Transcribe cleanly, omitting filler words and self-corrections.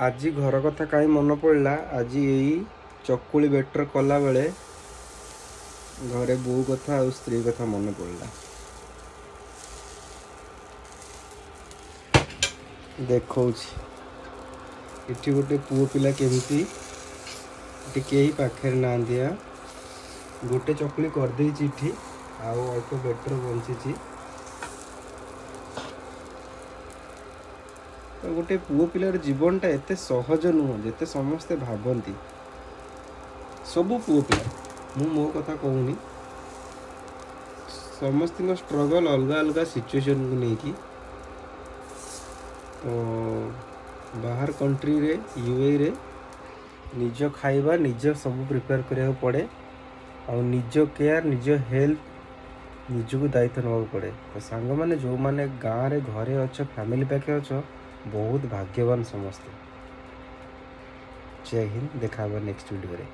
आज घर कथा कहीं मन पड़ा। आज यही चकुली बेटर कला बेले घरे बो कथा और स्त्री कथा मन पड़ा। देखो इठी गोटे पुओ पिला केमती कहीं पाखे ना दिया गोटे चकुली करदे इठी आउ अल्प बेटर बंची। तो गोटे पुओ पिलार जीवनटा एत सहज नुह जिते समस्ते भावती। सबू पुओ पिला मु मो कथा कहूनी समस्त स्ट्रगल अलग अलग सिचुएशन को लेकिन तो बाहर कंट्री रे यूए रे निज खाइबा निज सब प्रिपेयर करा पड़े और निज केयर निज हेल्थ निजको दायित्व नाक पड़े। तो सांग मैंने जो मैंने गाँव रे घरे अच्छ फैमिली पाखे अच्छ बहुत भाग्यवान समस्ते। जय हिंद। देखा नेक्स्ट वीडियो रे।